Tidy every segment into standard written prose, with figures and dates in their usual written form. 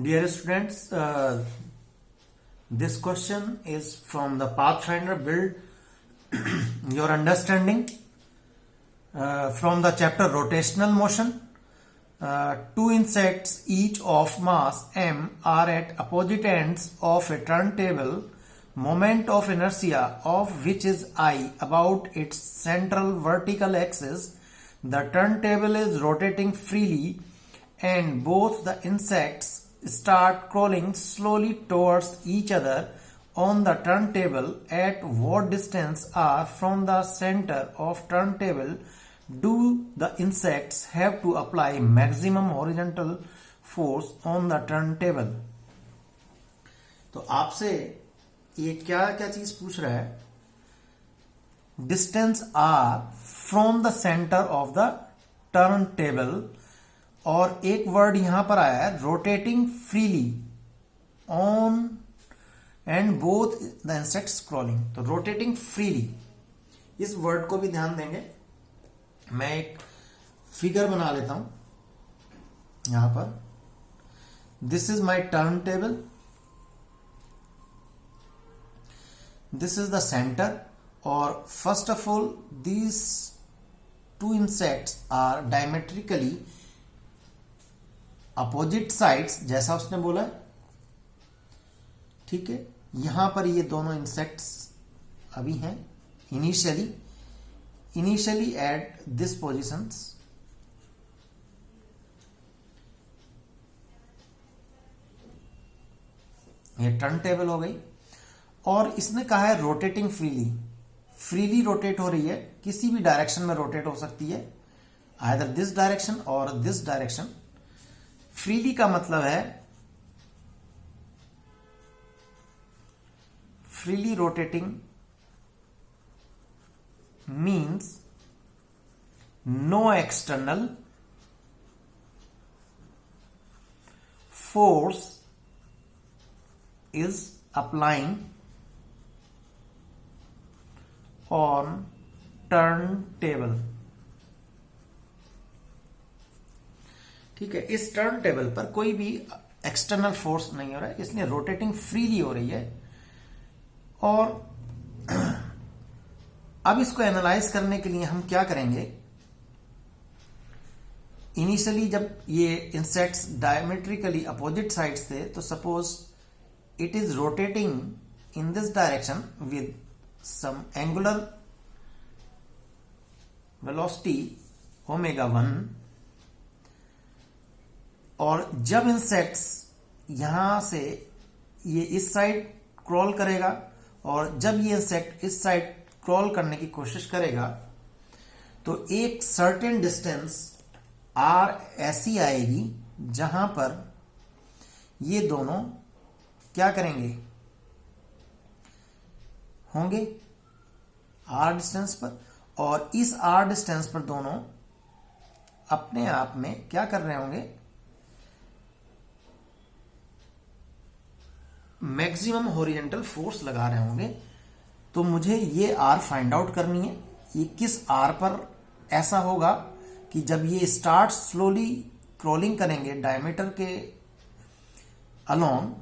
Dear students, this question is from the Pathfinder Build Your Understanding from the chapter Rotational Motion. Two insects, each of mass m, are at opposite ends of a turntable. Moment of inertia of which is I about its central vertical axis. The turntable is rotating freely and both the insects start crawling slowly towards each other on the turntable. At what distance are from the center of turntable do the insects have to apply maximum horizontal force on the turntable? तो आपसे ये क्या क्या चीज पूछ रहा है? Distance r from the centre of the turntable, और एक वर्ड यहां पर आया है rotating freely on and both the insects crawling. तो रोटेटिंग फ्रीली, इस वर्ड को भी ध्यान देंगे. मैं एक फिगर बना लेता हूं यहां पर. This is my turntable, this is the centre, और first of all these two insects are diametrically opposite sides, जैसा उसने बोला है. ठीक है, यहां पर ये दोनों इंसेक्ट्स अभी हैं इनिशियली एट दिस पोजिशंस. ये टर्न टेबल हो गई, और इसने कहा है रोटेटिंग फ्रीली रोटेट हो रही है, किसी भी डायरेक्शन में रोटेट हो सकती है, आइदर दिस डायरेक्शन और दिस डायरेक्शन. फ्रीली का मतलब है freely rotating means no external force is applying on turntable. ठीक है, इस टर्न टेबल पर कोई भी एक्सटर्नल फोर्स नहीं हो रहा है, इसलिए रोटेटिंग फ्रीली हो रही है. और अब इसको एनालाइज करने के लिए हम क्या करेंगे? इनिशियली जब ये इंसेक्ट्स डायमेट्रिकली अपोजिट साइड्स थे, तो suppose it is rotating in this direction with some angular velocity omega 1, और जब इंसेक्ट्स यहां से ये इस साइड क्रॉल करेगा और जब ये इंसेक्ट इस साइड क्रॉल करने की कोशिश करेगा, तो एक सर्टेन डिस्टेंस आर ऐसी आएगी जहां पर ये दोनों क्या करेंगे, होंगे आर डिस्टेंस पर, और इस आर डिस्टेंस पर दोनों अपने आप में क्या कर रहे होंगे, मैक्सिमम हॉरिजॉन्टल फोर्स लगा रहे होंगे. तो मुझे ये आर फाइंड आउट करनी है. ये किस आर पर ऐसा होगा कि जब ये स्टार्ट स्लोली क्रॉलिंग करेंगे डायमीटर के अलोंग,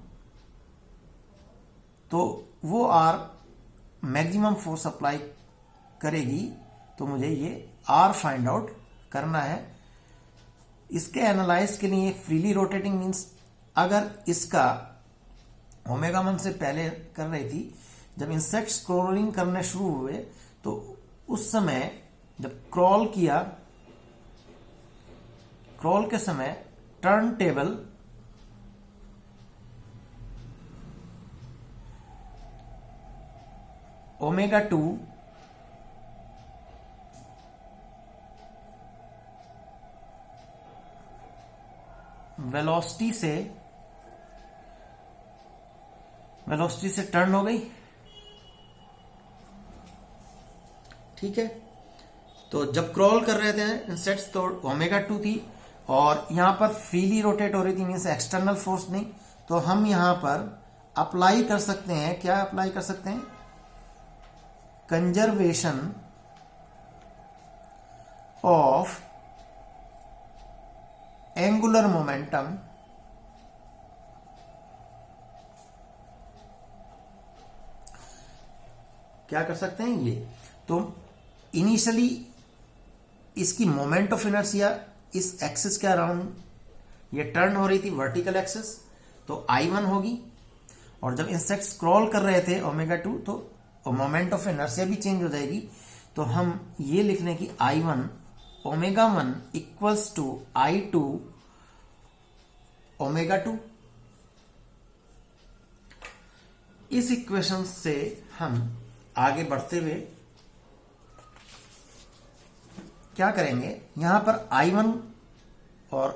तो वो आर मैक्सिमम फोर्स अप्लाई करेगी. तो मुझे ये आर फाइंड आउट करना है. इसके एनालाइज के लिए फ्रीली रोटेटिंग मींस, अगर इसका ओमेगा 1 से पहले कर रही थी, जब इंसेक्ट्स क्रॉलिंग करने शुरू हुए, तो उस समय जब क्रॉल किया, क्रॉल के समय टर्न टेबल ओमेगा 2 वेलोसिटी से टर्न हो गई. ठीक है, तो जब क्रॉल कर रहे थे इंसेक्ट्स, तो ओमेगा 2 थी, और यहां पर फ्रीली रोटेट हो रही थी, मीन्स एक्सटर्नल फोर्स नहीं. तो हम यहां पर अप्लाई कर सकते हैं, क्या अप्लाई कर सकते हैं? कंजर्वेशन ऑफ एंगुलर मोमेंटम क्या कर सकते हैं ये। तो इनिशियली इसकी मोमेंट ऑफ इनर्शिया इस एक्सिस के अराउंड ये टर्न हो रही थी वर्टिकल एक्सिस, तो I1 होगी। और जब इंसेक्ट स्क्रॉल कर रहे थे ओमेगा 2 तो मोमेंट ऑफ इनर्शिया भी चेंज हो जाएगी। तो हम ये लिख लें कि I1 ω1 इक्वल्स टू I2 ω2। इस इक्वेशन से हम आगे बढ़ते हुए क्या करेंगे, यहां पर I1 और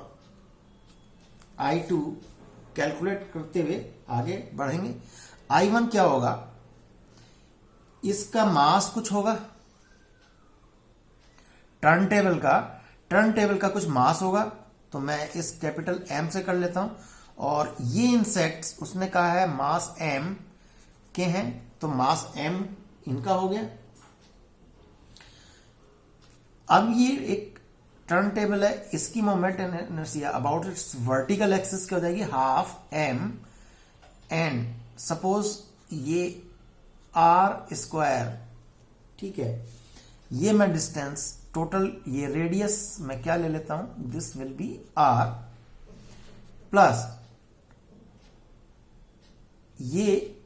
I2 कैलकुलेट करते हुए आगे बढ़ेंगे। I1 क्या होगा, इसका मास कुछ होगा, टर्न टेबल का कुछ मास होगा, तो मैं इस कैपिटल M से कर लेता हूं। और ये इंसेक्ट्स उसने कहा है मास M के हैं, तो मास M इनका हो गया। अब ये एक टर्न टेबल है, इसकी moment inertia about it's vertical axis क्या हो जाएगी, हाफ M। एंड सपोज ये R², ठीक है, ये मैं डिस्टेंस टोटल, ये रेडियस मैं क्या ले लेता हूं, this will be R plus ये,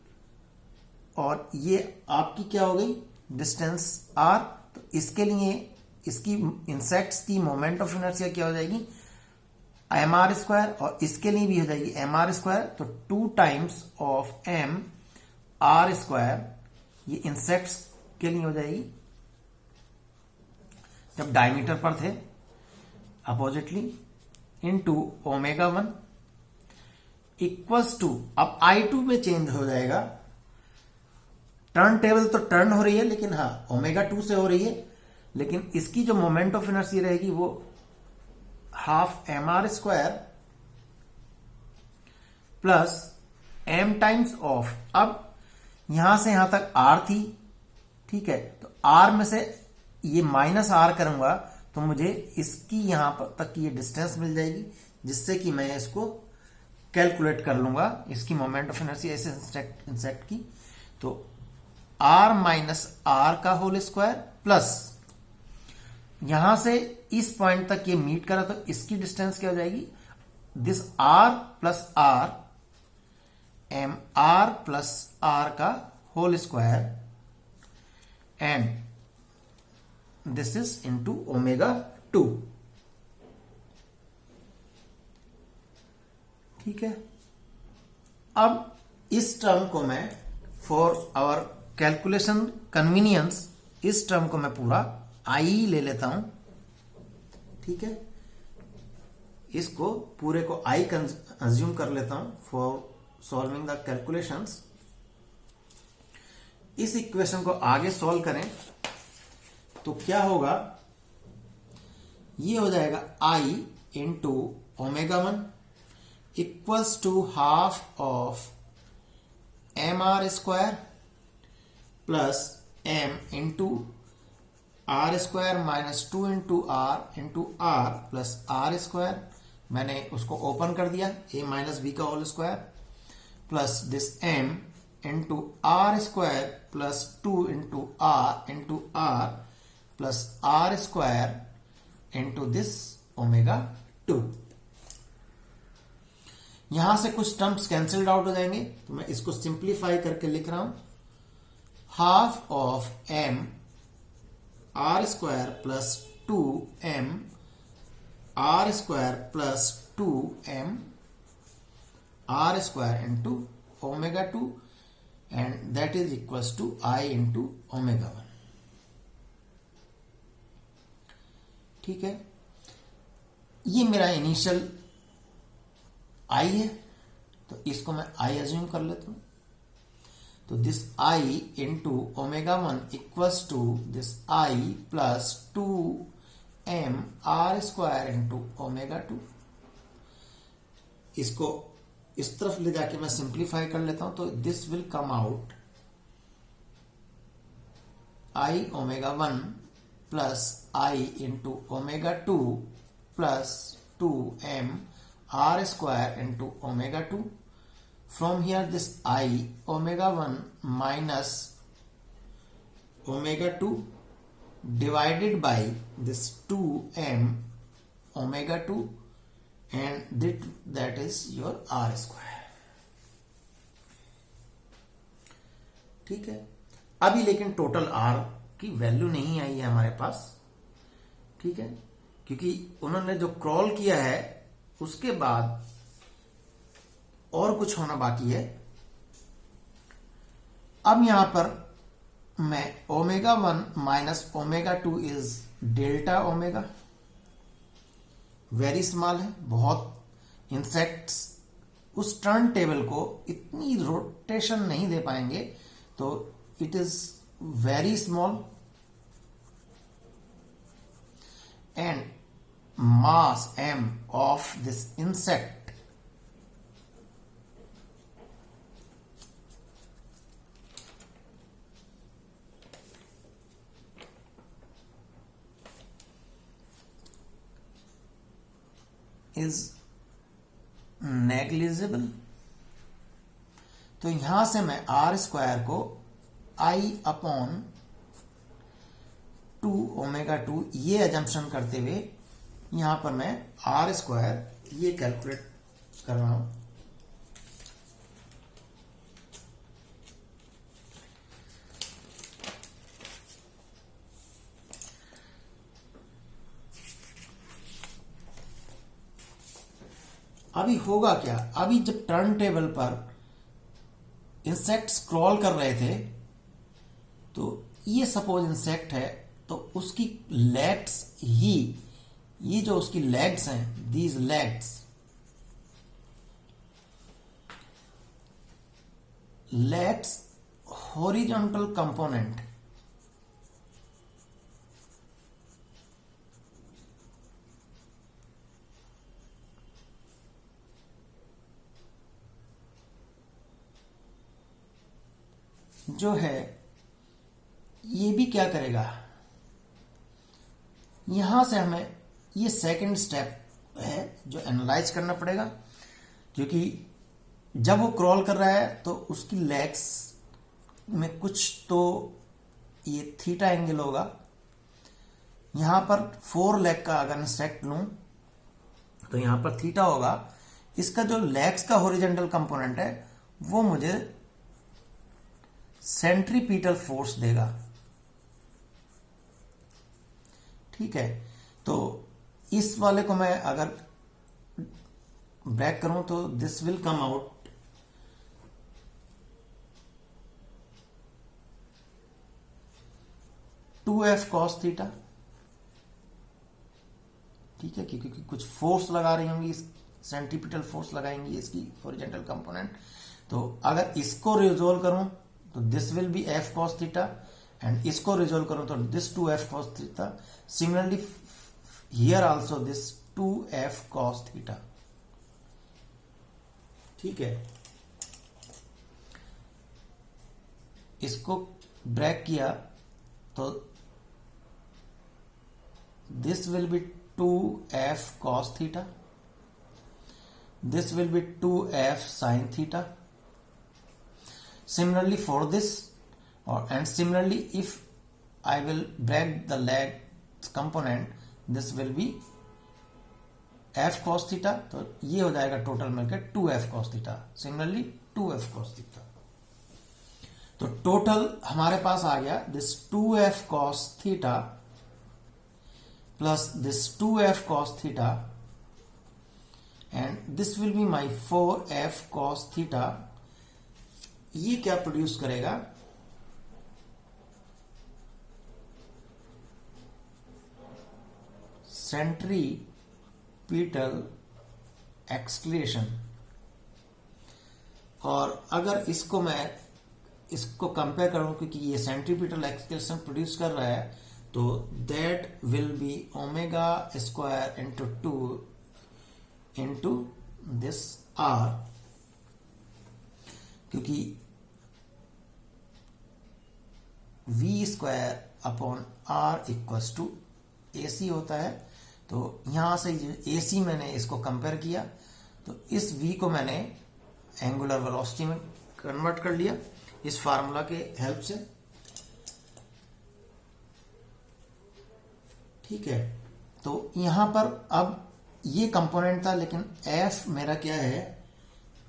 और ये आपकी क्या हो गई डिस्टेंस R। तो इसके लिए इसकी इंसेक्ट्स की मोमेंट ऑफ इनर्शिया क्या हो जाएगी, mr², और इसके लिए भी हो जाएगी mr²। तो 2 टाइम्स ऑफ m r², ये इंसेक्ट्स के लिए हो जाएगी जब डायमीटर पर थे अपोजिटली, इनटू ω1 इक्वल्स टू, अब I2 में चेंज हो जाएगा। टर्न टेबल तो टर्न हो रही है, लेकिन हाँ ω2 से हो रही है, लेकिन इसकी जो मोमेंट ऑफ इनर्शिया रहेगी वो half mr² plus m times of, अब यहां से यहां तक r थी, ठीक है, तो r में से ये माइनस r करूंगा तो मुझे इसकी यहां तक की ये डिस्टेंस मिल जाएगी, जिससे कि मैं इसको कैलकुलेट कर लूंगा इसकी मोमेंट ऑफ इनर्शिया इस इंसेक्ट की। तो r माइनस r का होल स्क्वायर प्लस यहां से इस पॉइंट तक ये मीट करा, तो इसकी डिस्टेंस क्या हो जाएगी, this r plus r, mr plus r का whole square, and this is into ω2, ठीक है। अब इस टर्म को मैं फॉर आवर कैलकुलेशन कन्वीनियंस, इस टर्म को मैं पूरा I ले लेता हूं, ठीक है, इसको पूरे को I अज्यूम कर लेता हूं फॉर सॉल्विंग द कैलकुलेशंस। इस इक्वेशन को आगे सॉल्व करें तो क्या होगा, ये हो जाएगा I into ω1 equals to half of mr² plus m into r² minus 2 into r plus r²। मैंने उसको ओपन कर दिया, a माइनस b का whole square plus this m into r² plus 2 into r plus r² into this ω2। यहां से कुछ terms cancelled out हो जाएंगे, तो मैं इसको सिंप्लीफाई करके लिख रहा हूं, half of m r² plus 2m r² plus 2m r² into ω2, and that is equals to I into ω1, ठीक है। ये मेरा इनिशियल I है, तो इसको मैं I अज्यूम कर लेता हूं। तो this I into ω1 equals to this I plus 2m r² into ω2। इसको इस तरफ ले जाके मैं सिंप्लीफाई कर लेता हूं, तो this will come out I ω1 plus I into ω2 plus 2m r² into ω2। From here this I ω1 minus omega 2 divided by this 2m omega 2 and that is your r square. ठीक है, अभी लेकिन टोटल r की value नहीं आई है हमारे पास, ठीक है, क्योंकि उन्होंने जो क्रॉल किया है उसके बाद और कुछ होना बाकी है. अब यहां पर मैं omega 1 minus omega 2 is delta omega, very small है, बहुत इंसेक्ट्स उस टर्न टेबल को इतनी रोटेशन नहीं दे पाएंगे, तो it is very small and mass m of this insect is negligible. तो यहां से मैं आर स्क्वायर को I अपॉन 2 ओमेगा 2 ये एजम्पशन करते हुए यहां पर मैं आर स्क्वायर ये कैलकुलेट कर रहा हूं. अभी होगा क्या, अभी जब टर्न टेबल पर इंसेक्ट स्क्रॉल कर रहे थे तो ये सपोज इंसेक्ट है, तो उसकी लेग्स ही, ये जो उसकी लेग्स हैं, दीज लेग्स हॉरिजॉन्टल कंपोनेंट जो है ये भी क्या करेगा, यहां से हमें ये सेकंड स्टेप है जो एनालाइज करना पड़ेगा, क्योंकि जब वो क्रॉल कर रहा है तो उसकी लेग्स में कुछ तो ये थीटा एंगल होगा. यहां पर 4 लेग का अगर इंसेक्ट लूं तो यहां पर थीटा होगा. इसका जो लेग्स का हॉरिजॉन्टल कंपोनेंट है वो मुझे सेंट्रीपीटल फोर्स देगा. ठीक है, तो इस वाले को मैं अगर ब्रेक करूं तो this will come out to F cos theta. ठीक है, क्योंकि कुछ फोर्स लगा रही होंगी, सेंट्रीपिटल फोर्स लगाएंगी इसकी हॉरिजॉन्टल कंपोनेंट. तो अगर इसको रिजोल्व करूं तो this will be F cos theta, and इसको रिजोल्व करूं तो this 2f cos theta. Similarly here also this 2f cos theta. ठीक है, इसको ब्रेक किया तो this will be 2f cos theta, this will be 2f sin theta. Similarly for this, and similarly if I will break the leg component, this will be f cos theta. तो ये हो जाएगा total मिलकर 2f cos theta. Similarly 2f cos theta. तो total हमारे पास आ गया this 2f cos theta plus this 2f cos theta, and this will be my 4f cos theta. ये क्या प्रोड्यूस करेगा, सेंट्रीपिटल एक्सक्लेशन. और अगर इसको मैं इसको कंपेयर करूं, क्योंकि ये सेंट्रीपिटल एक्सक्लेशन प्रोड्यूस कर रहा है, तो that will be omega square into 2 into this r, क्योंकि v square upon r equals to AC होता है. तो यहां से AC मैंने इसको कंपेयर किया, तो इस v को मैंने एंगुलर वेलोसिटी में कन्वर्ट कर लिया इस फार्मूला के हेल्प से. ठीक है, तो यहां पर अब ये कंपोनेंट था, लेकिन एफ मेरा क्या है,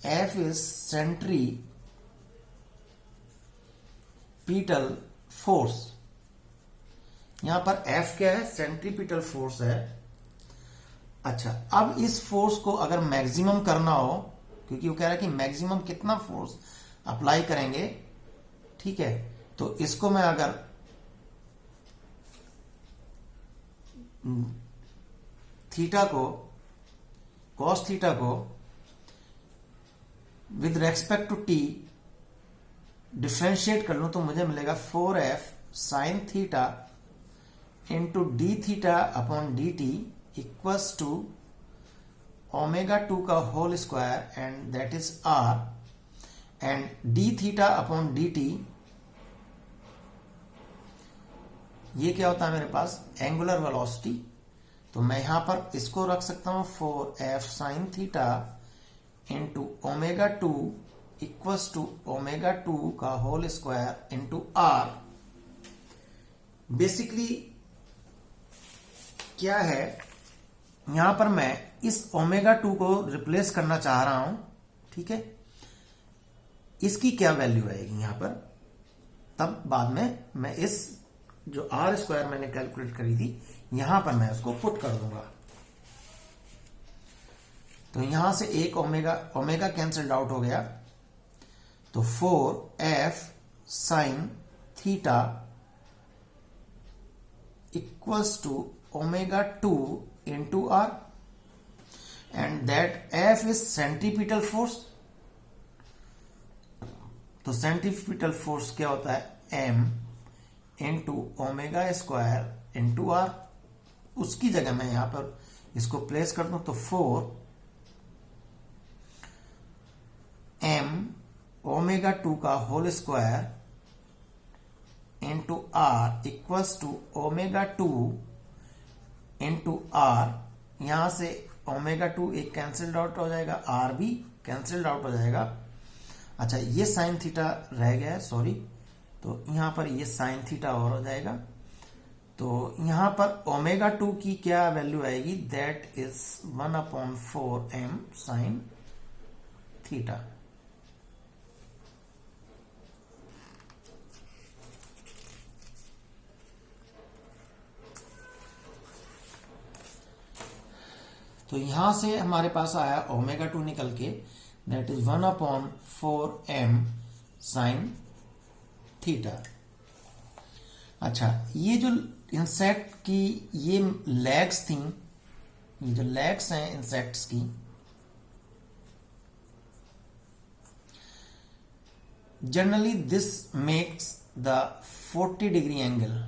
एफ इज सेंट्रीपिटल फोर्स। यहां पर एफ क्या है, सेंट्रीपिटल फोर्स है। अच्छा, अब इस फोर्स को अगर मैक्सिमम करना हो, क्योंकि वो कह रहा है कि मैक्सिमम कितना फोर्स अप्लाई करेंगे, ठीक है, तो इसको मैं अगर थीटा को, कॉस थीटा को with respect to t differentiate कर लूं, तो मुझे मिलेगा 4f sine theta into d theta upon d t equals to omega 2 का whole square, and that is r, and d theta upon d t, ये क्या होता है मेरे पास, एंगुलर वेलोसिटी। तो मैं यहां पर इसको रख सकता हूं 4f sine theta into omega 2 equals to omega 2 का whole square into r। Basically क्या है, यहां पर मैं इस ओमेगा 2 को रिप्लेस करना चाह रहा हूं, ठीक है, इसकी क्या वैल्यू आएगी यहां पर, तब बाद में मैं इस जो आर स्क्वायर मैंने कैलकुलेट करी थी यहां पर मैं उसको पुट कर दूंगा। तो यहां से एक ओमेगा कैंसल्ड आउट हो गया, तो 4f sine theta equals to omega 2 into r, and that f is centripetal force. तो सेंट्रीपिटल फोर्स क्या होता है, m into omega square into r. उसकी जगह मैं यहां पर इसको प्लेस कर दूं, तो 4m ओमेगा 2 का whole square into r equals to omega 2 into r. यहां से ओमेगा 2 एक कैंसल्ड आउट हो जाएगा, आर भी कैंसल्ड आउट हो जाएगा। अच्छा, ये साइन थीटा रह गया है, सॉरी, तो यहां पर ये साइन थीटा और हो जाएगा। तो यहां पर ओमेगा 2 की क्या वैल्यू आएगी, that is 1/4m sine theta. तो यहां से हमारे पास आया ओमेगा 2 निकल के, that is 1/4m sine theta. अच्छा, ये जो इंसेक्ट की ये लेग्स थी, ये जो लेग्स हैं इंसेक्ट्स की, generally this makes the 40 degree angle,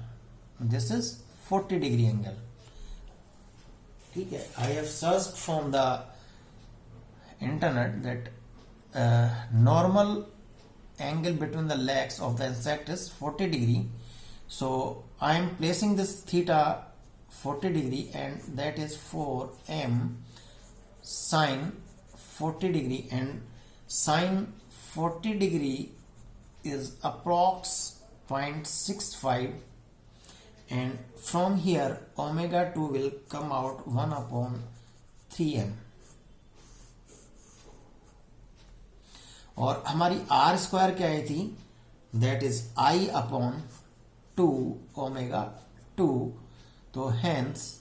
this is 40 degree angle, ठीक है। I have searched from the internet that normal angle between the legs of the insect is 40 degree. So I am placing this theta 40 degree, and that is 4m sine 40 degree, and sine 40 degree is approx 0.65, and from here omega 2 will come out 1/3m। और हमारी are square क्या आई थी, that is I/2 omega 2। तो hence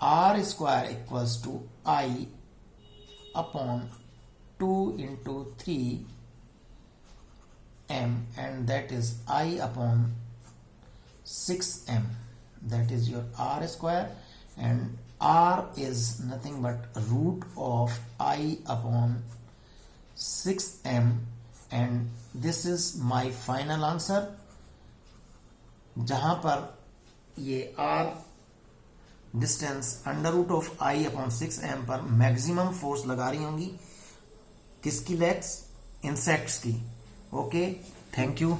r square equals to I/2 into 3m, and that is I/6m, that is your r square, and r is nothing but root of I/6m, and this is my final answer, जहां पर ये r distance under root of I/6m पर maximum force लगा रही होंगी, किसकी, legs, insects की। Okay, thank you.